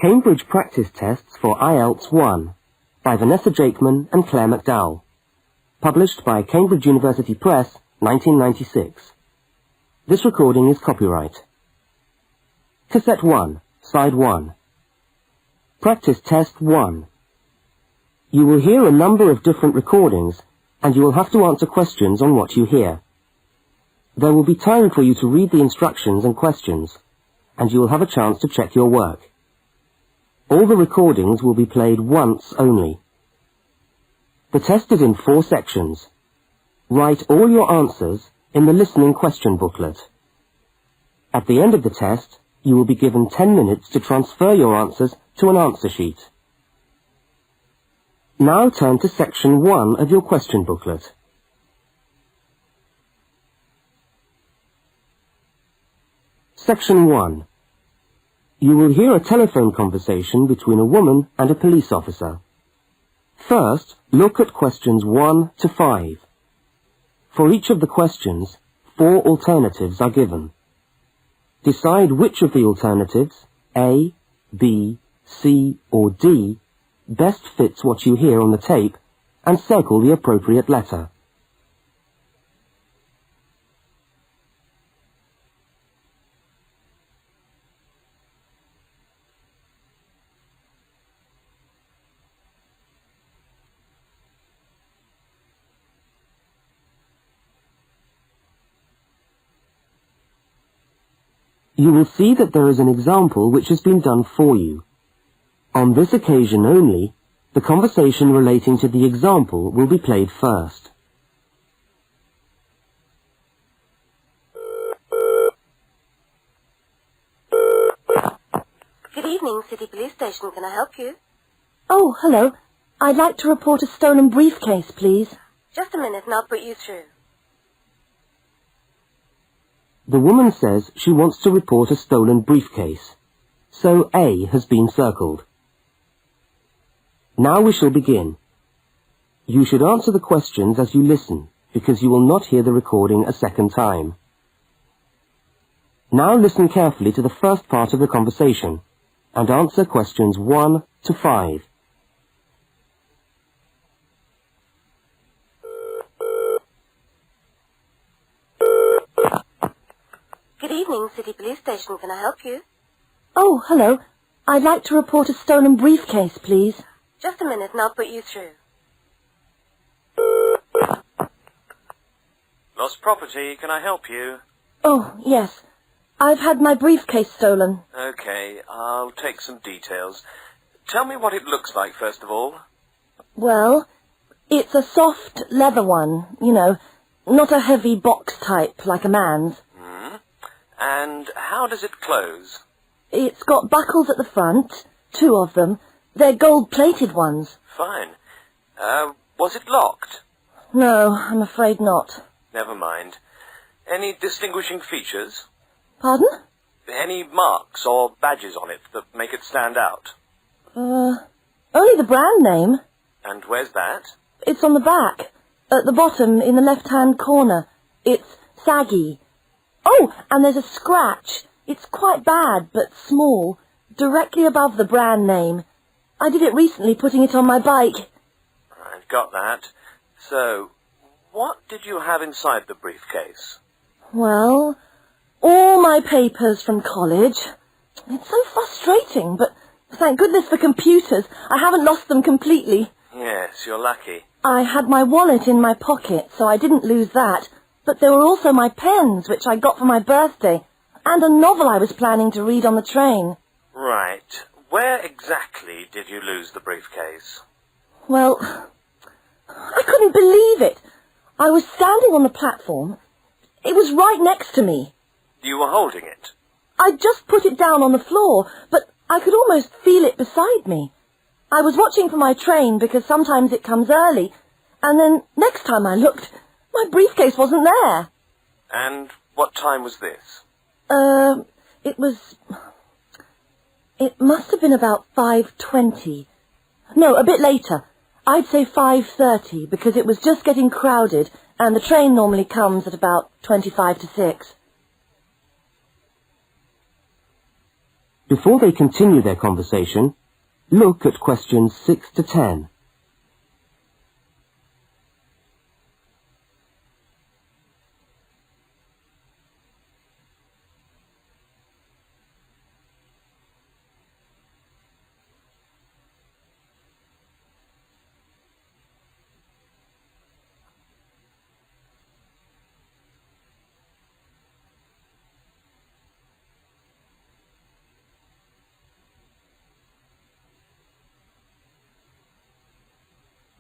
Cambridge Practice Tests for IELTS 1 by Vanessa Jakeman and Claire McDowell. Published by Cambridge University Press, 1996. This recording is copyright. Cassette 1, Side 1. Practice Test 1. You will hear a number of different recordings, and you will have to answer questions on what you hear. There will be time for you to read the instructions and questions, and you will have a chance to check your work. All the recordings will be played once only. The test is in 4 sections. Write all your answers in the listening question booklet. At the end of the test, you will be given 10 minutes to transfer your answers to an answer sheet. Now turn to section 1 of your question booklet. Section 1. You will hear a telephone conversation between a woman and a police officer. First, look at questions 1 to 5. For each of the questions, 4 alternatives are given. Decide which of the alternatives, A, B, C, or D, best fits what you hear on the tape, and circle the appropriate letter. You will see that there is an example which has been done for you. On this occasion only, the conversation relating to the example will be played first. Good evening, City Police Station. Can I help you? Oh, hello. I'd like to report a stolen briefcase, please. Just a minute and I'll put you through. The woman says she wants to report a stolen briefcase, so A has been circled. Now we shall begin. You should answer the questions as you listen, because you will not hear the recording a second time. Now listen carefully to the first part of the conversation, and answer questions 1 to 5. Good evening, City Police Station. Can I help you? Oh, hello. I'd like to report a stolen briefcase, please. Just a minute and I'll put you through. Lost property, can I help you? Oh, yes. I've had my briefcase stolen. Okay, I'll take some details. Tell me what it looks like, first of all. Well, it's a soft leather one, you know, not a heavy box type like a man's. And how does it close? It's got buckles at the front, 2 of them. They're gold-plated ones. Fine. Was it locked? No, I'm afraid not. Never mind. Any distinguishing features? Pardon? Any marks or badges on it that make it stand out? Only the brand name. And where's that? It's on the back, at the bottom in the left-hand corner. It's saggy. Oh, and there's a scratch. It's quite bad, but small, directly above the brand name. I did it recently, putting it on my bike. I've got that. So, what did you have inside the briefcase? Well, all my papers from college. It's so frustrating, but thank goodness for computers. I haven't lost them completely. Yes, you're lucky. I had my wallet in my pocket, so I didn't lose that. But there were also my pens, which I got for my birthday, and a novel I was planning to read on the train. Right. Where exactly did you lose the briefcase? Well, I couldn't believe it. I was standing on the platform. It was right next to me. You were holding it? I'd just put it down on the floor, but I could almost feel it beside me. I was watching for my train because sometimes it comes early, and then next time I looked, my briefcase wasn't there. And what time was this? It must have been about 5:20. No, a bit later. I'd say 5:30 because it was just getting crowded and the train normally comes at about 25 to 6. Before they continue their conversation, look at questions 6 to 10.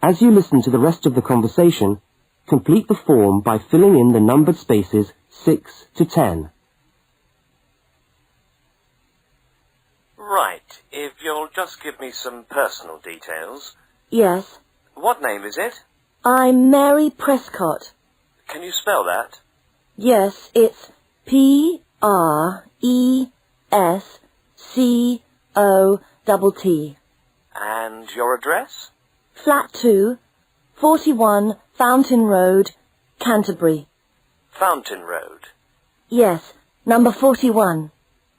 As you listen to the rest of the conversation, complete the form by filling in the numbered spaces 6 to 10. Right, if you'll just give me some personal details. Yes. What name is it? I'm Mary Prescott. Can you spell that? Yes, it's Prescott. And your address? Flat 2, 41 Fountain Road, Canterbury. Fountain Road. Yes, number 41.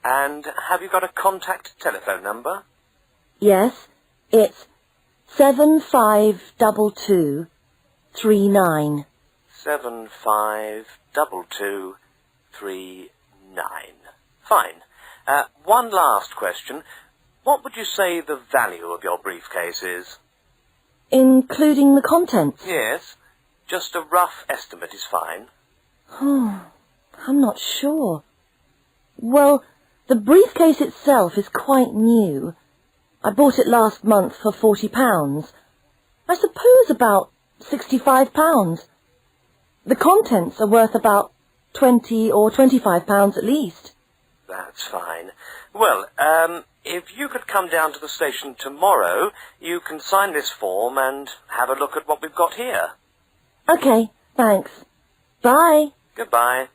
And have you got a contact telephone number? Yes, it's 752239. 752239. Fine. One last question. What would you say the value of your briefcase is? Including the contents? Yes. Just a rough estimate is fine. I'm not sure. Well, the briefcase itself is quite new. I bought it last month for £40. I suppose about £65. The contents are worth about £20 or £25 at least. That's fine. Well, if you could come down to the station tomorrow, you can sign this form and have a look at what we've got here. Okay, thanks. Bye. Goodbye.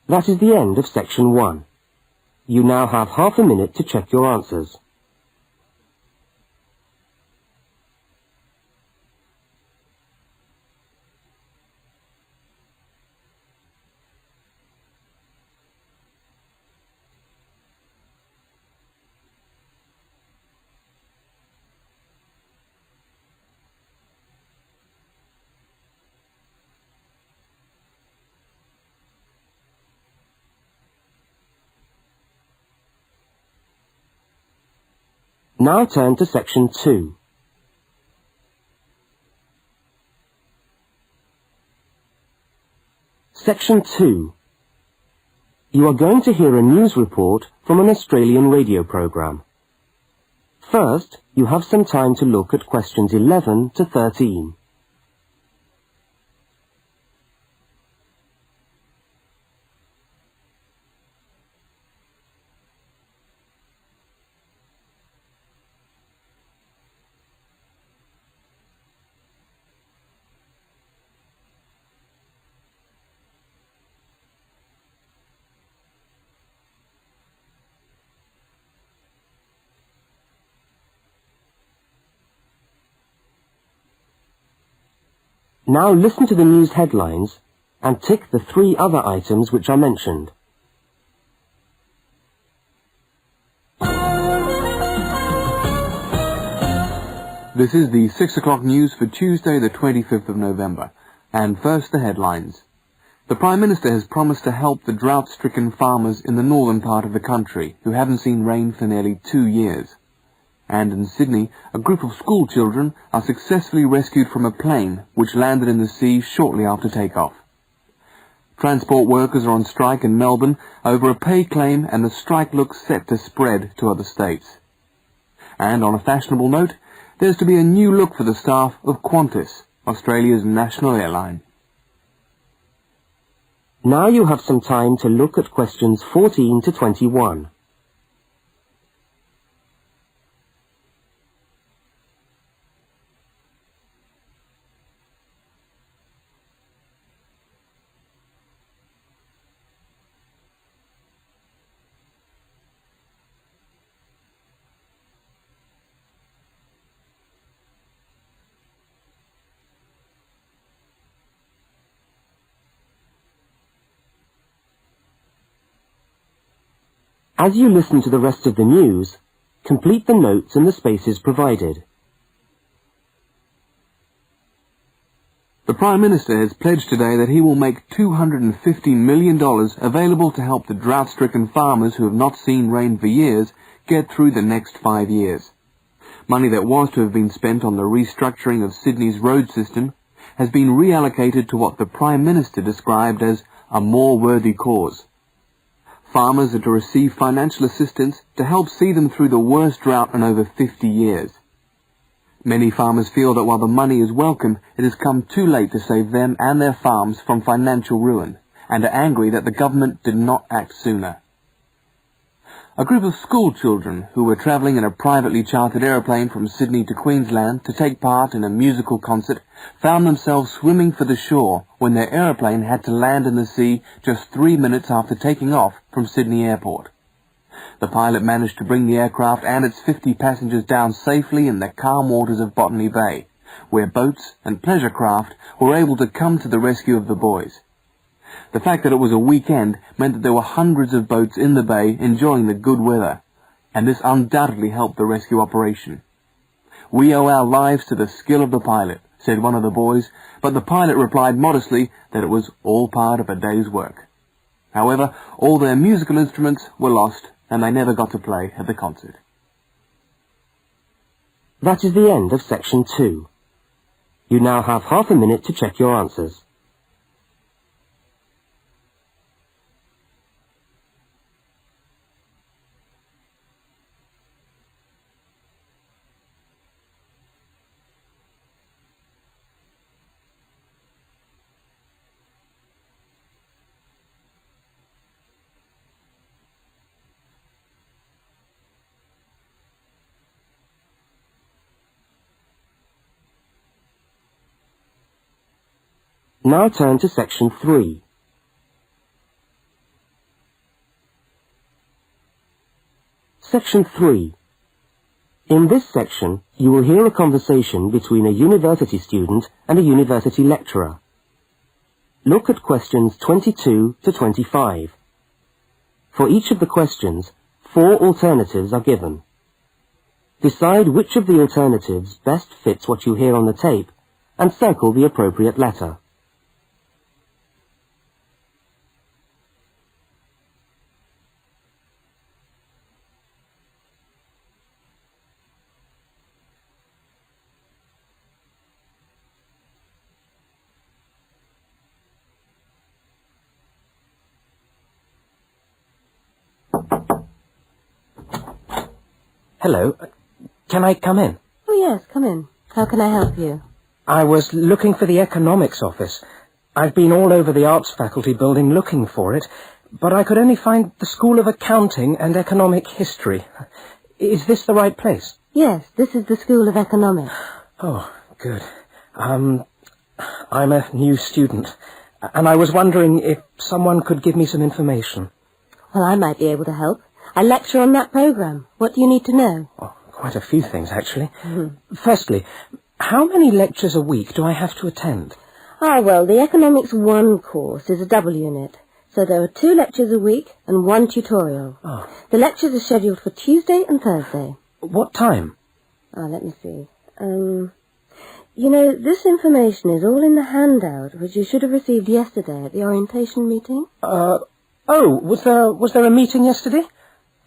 That is the end of section 1. You now have half a minute to check your answers. Now turn to section 2. Section 2. You are going to hear a news report from an Australian radio program. First, you have some time to look at questions 11 to 13. Now listen to the news headlines and tick the 3 other items which are mentioned. This is the 6 o'clock news for Tuesday the 25th of November. And first the headlines. The Prime Minister has promised to help the drought-stricken farmers in the northern part of the country who haven't seen rain for nearly 2 years. And in Sydney, a group of school children are successfully rescued from a plane which landed in the sea shortly after takeoff. Transport workers are on strike in Melbourne over a pay claim, and the strike looks set to spread to other states. And on a fashionable note, there's to be a new look for the staff of Qantas, Australia's national airline. Now you have some time to look at questions 14 to 21. As you listen to the rest of the news, complete the notes in the spaces provided. The Prime Minister has pledged today that he will make $250 million available to help the drought-stricken farmers who have not seen rain for years get through the next 5 years. Money that was to have been spent on the restructuring of Sydney's road system has been reallocated to what the Prime Minister described as a more worthy cause. Farmers are to receive financial assistance to help see them through the worst drought in over 50 years. Many farmers feel that while the money is welcome, it has come too late to save them and their farms from financial ruin, and are angry that the government did not act sooner. A group of school children who were travelling in a privately chartered aeroplane from Sydney to Queensland to take part in a musical concert found themselves swimming for the shore when their aeroplane had to land in the sea just 3 minutes after taking off from Sydney Airport. The pilot managed to bring the aircraft and its 50 passengers down safely in the calm waters of Botany Bay, where boats and pleasure craft were able to come to the rescue of the boys. The fact that it was a weekend meant that there were hundreds of boats in the bay enjoying the good weather, and this undoubtedly helped the rescue operation. "We owe our lives to the skill of the pilot," said one of the boys, but the pilot replied modestly that it was all part of a day's work. However, all their musical instruments were lost, and they never got to play at the concert. That is the end of section 2. You now have half a minute to check your answers. Now turn to section 3. Section 3. In this section, you will hear a conversation between a university student and a university lecturer. Look at questions 22 to 25. For each of the questions, 4 alternatives are given. Decide which of the alternatives best fits what you hear on the tape and circle the appropriate letter. Hello. Can I come in? Oh, yes, come in. How can I help you? I was looking for the economics office. I've been all over the arts faculty building looking for it, but I could only find the School of Accounting and Economic History. Is this the right place? Yes, this is the School of Economics. Oh, good. I'm a new student, and I was wondering if someone could give me some information. Well, I might be able to help. I lecture on that program. What do you need to know? Oh, quite a few things, actually. Firstly, how many lectures a week do I have to attend? Well, the Economics 1 course is a double unit. So there are 2 lectures a week and 1 tutorial. Oh. The lectures are scheduled for Tuesday and Thursday. What time? Let me see. You know, this information is all in the handout, which you should have received yesterday at the orientation meeting. Was there a meeting yesterday?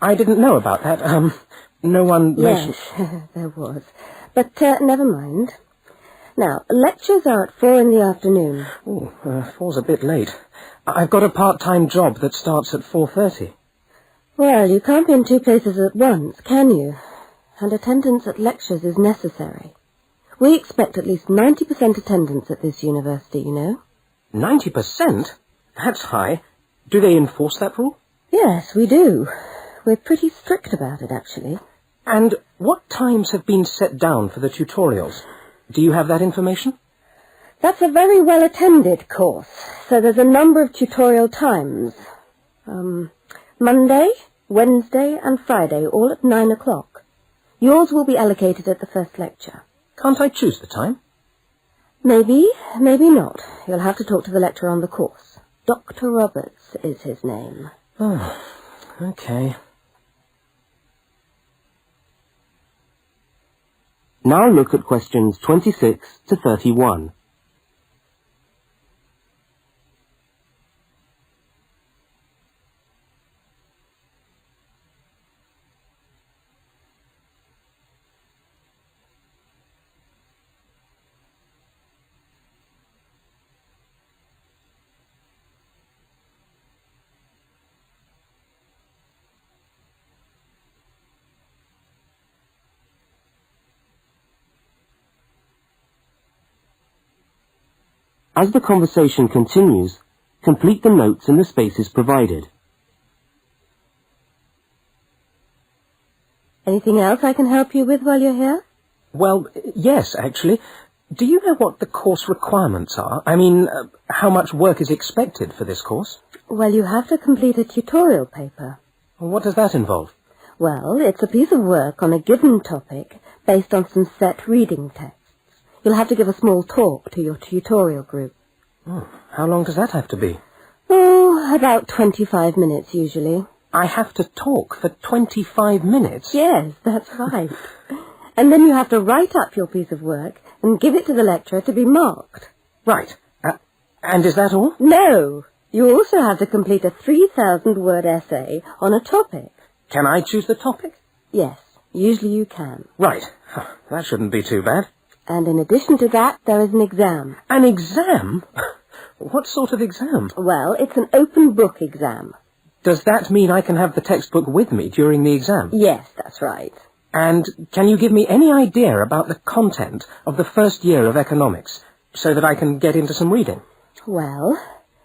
I didn't know about that. No one mentioned... Yes, there was. But never mind. Now, lectures are at 4 in the afternoon. Oh, 4's a bit late. I've got a part-time job that starts at 4:30. Well, you can't be in 2 places at once, can you? And attendance at lectures is necessary. We expect at least 90% attendance at this university, you know. 90%? That's high. Do they enforce that rule? Yes, we do. We're pretty strict about it, actually. And what times have been set down for the tutorials? Do you have that information? That's a very well-attended course, so there's a number of tutorial times. Monday, Wednesday and Friday, all at 9 o'clock. Yours will be allocated at the first lecture. Can't I choose the time? Maybe, maybe not. You'll have to talk to the lecturer on the course. Dr. Roberts is his name. Oh, okay. Now look at questions 26 to 31. As the conversation continues, complete the notes in the spaces provided. Anything else I can help you with while you're here? Well, yes, actually. Do you know what the course requirements are? I mean, how much work is expected for this course? Well, you have to complete a tutorial paper. What does that involve? Well, it's a piece of work on a given topic based on some set reading texts. You'll have to give a small talk to your tutorial group. Oh, how long does that have to be? Oh, about 25 minutes usually. I have to talk for 25 minutes? Yes, that's right. And then you have to write up your piece of work and give it to the lecturer to be marked. Right. And is that all? No. You also have to complete a 3,000-word essay on a topic. Can I choose the topic? Yes, usually you can. Right. That shouldn't be too bad. And in addition to that, there is an exam. An exam? What sort of exam? Well, it's an open book exam. Does that mean I can have the textbook with me during the exam? Yes, that's right. And can you give me any idea about the content of the first year of economics, so that I can get into some reading? Well,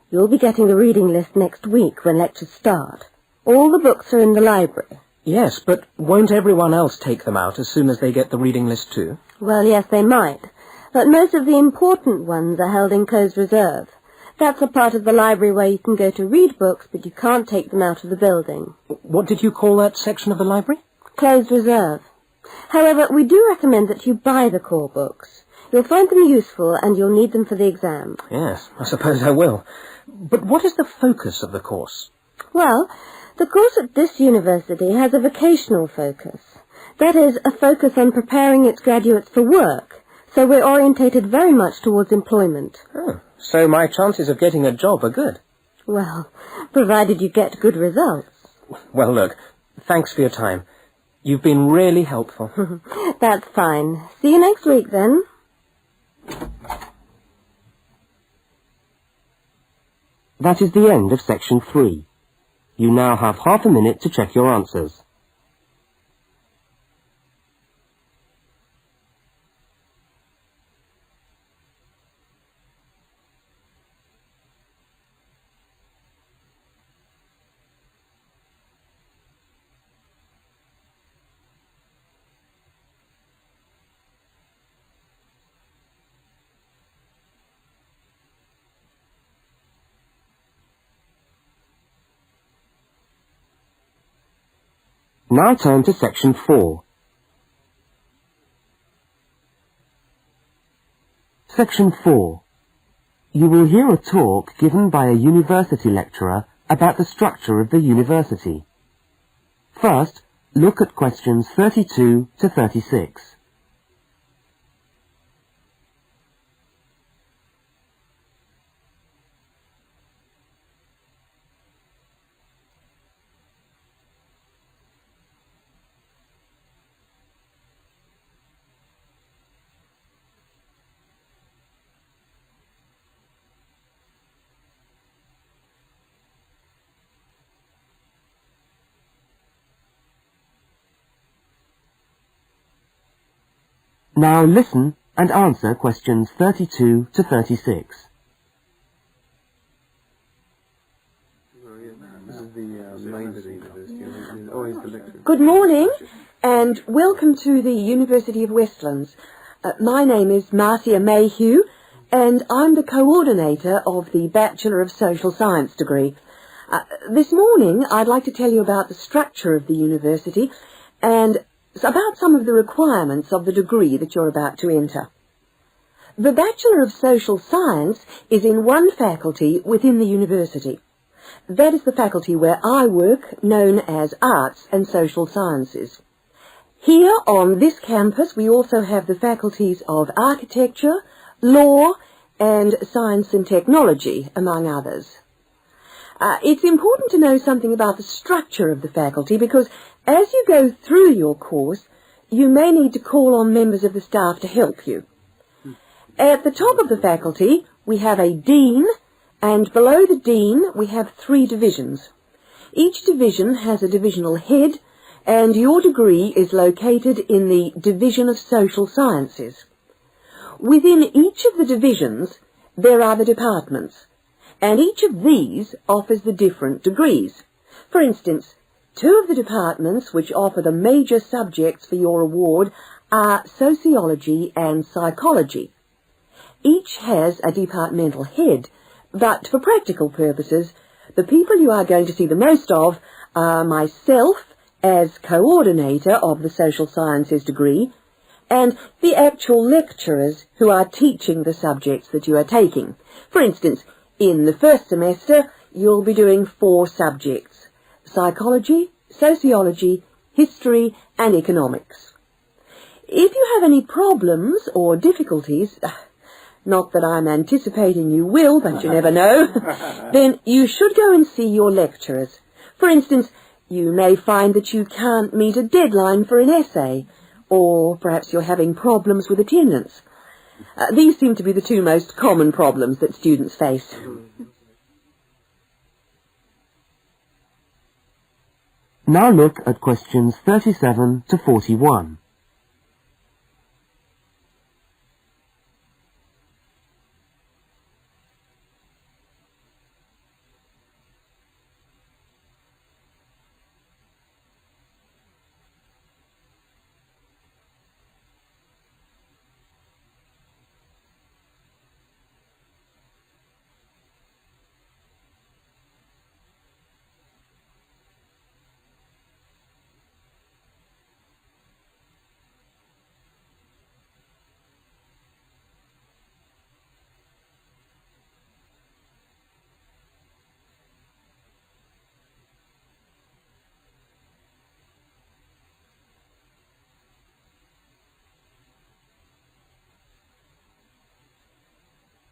you'll be getting the reading list next week when lectures start. All the books are in the library. Yes, but won't everyone else take them out as soon as they get the reading list too? Well, yes, they might. But most of the important ones are held in closed reserve. That's a part of the library where you can go to read books, but you can't take them out of the building. What did you call that section of the library? Closed reserve. However, we do recommend that you buy the core books. You'll find them useful and you'll need them for the exam. Yes, I suppose I will. But what is the focus of the course? Well, the course at this university has a vocational focus. That is, a focus on preparing its graduates for work. So we're orientated very much towards employment. Oh, so my chances of getting a job are good? Well, provided you get good results. Well, look, thanks for your time. You've been really helpful. That's fine. See you next week, then. That is the end of section 3. You now have half a minute to check your answers. Now turn to section 4. Section 4. You will hear a talk given by a university lecturer about the structure of the university. First, look at questions 32 to 36. Now listen and answer questions 32 to 36. Good morning and welcome to the University of Westlands. My name is Marcia Mayhew and I'm the coordinator of the Bachelor of Social Science degree. This morning I'd like to tell you about the structure of the university and about some of the requirements of the degree that you're about to enter. The Bachelor of Social Science is in one faculty within the university. That is the faculty where I work, known as Arts and Social Sciences. Here on this campus we also have the faculties of architecture, law and science and technology, among others. It's important to know something about the structure of the faculty because as you go through your course, you may need to call on members of the staff to help you. At the top of the faculty, we have a dean, and below the dean, we have 3 divisions. Each division has a divisional head, and your degree is located in the Division of Social Sciences. Within each of the divisions, there are the departments, and each of these offers the different degrees. For instance, 2 of the departments which offer the major subjects for your award are sociology and psychology. Each has a departmental head, but for practical purposes, the people you are going to see the most of are myself as coordinator of the social sciences degree, and the actual lecturers who are teaching the subjects that you are taking. For instance, in the first semester, you'll be doing 4 subjects: psychology, sociology, history, and economics. If you have any problems or difficulties, not that I'm anticipating you will, but you never know, then you should go and see your lecturers. For instance, you may find that you can't meet a deadline for an essay, or perhaps you're having problems with attendance. These seem to be the 2 most common problems that students face. Now look at questions 37 to 41.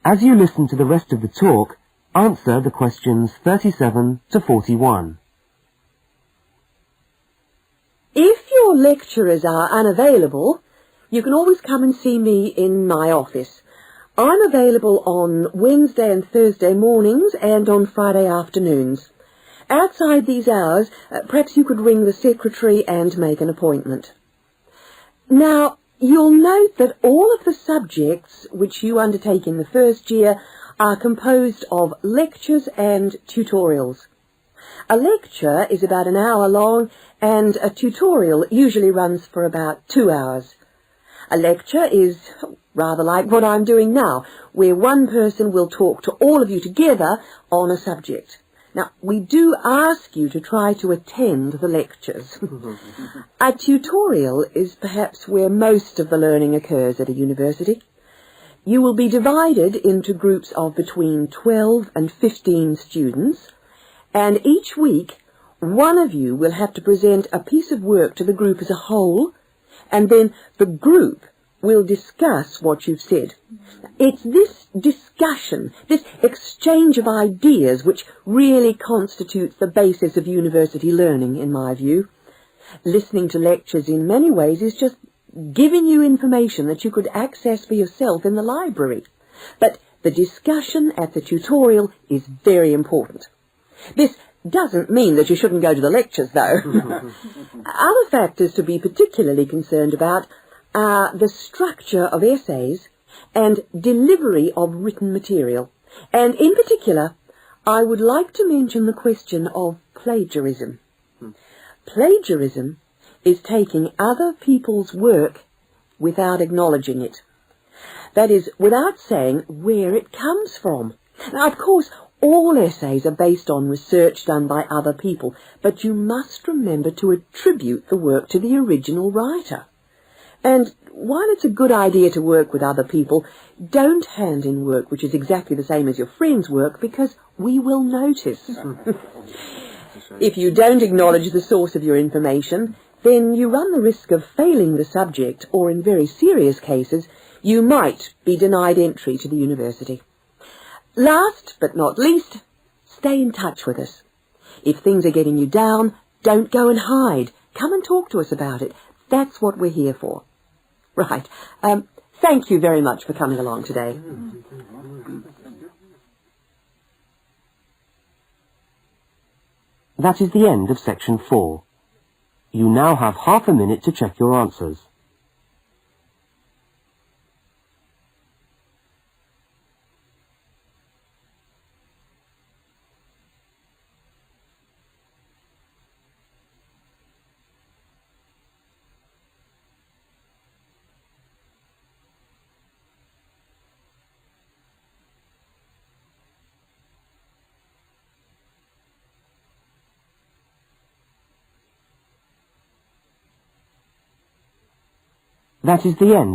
As you listen to the rest of the talk, answer the questions 37 to 41. If your lecturers are unavailable, you can always come and see me in my office. I'm available on Wednesday and Thursday mornings and on Friday afternoons. Outside these hours, perhaps you could ring the secretary and make an appointment. Now, you'll note that all of the subjects which you undertake in the first year are composed of lectures and tutorials. A lecture is about an hour long and a tutorial usually runs for about 2 hours. A lecture is rather like what I'm doing now, where one person will talk to all of you together on a subject. Now, we do ask you to try to attend the lectures. A tutorial is perhaps where most of the learning occurs at a university. You will be divided into groups of between 12 and 15 students, and each week one of you will have to present a piece of work to the group as a whole, and then the group will discuss what you've said. It's this discussion, this exchange of ideas, which really constitutes the basis of university learning, in my view. Listening to lectures in many ways is just giving you information that you could access for yourself in the library. But the discussion at the tutorial is very important. This doesn't mean that you shouldn't go to the lectures, though. Other factors to be particularly concerned about are the structure of essays and delivery of written material. And in particular, I would like to mention the question of plagiarism. Plagiarism is taking other people's work without acknowledging it. That is, without saying where it comes from. Now, of course, all essays are based on research done by other people, but you must remember to attribute the work to the original writer. And while it's a good idea to work with other people, don't hand in work which is exactly the same as your friend's work, because we will notice. If you don't acknowledge the source of your information, then you run the risk of failing the subject, or in very serious cases, you might be denied entry to the university. Last but not least, stay in touch with us. If things are getting you down, don't go and hide. Come and talk to us about it. That's what we're here for. Right. Thank you very much for coming along today. That is the end of section 4. You now have half a minute to check your answers. That is the end.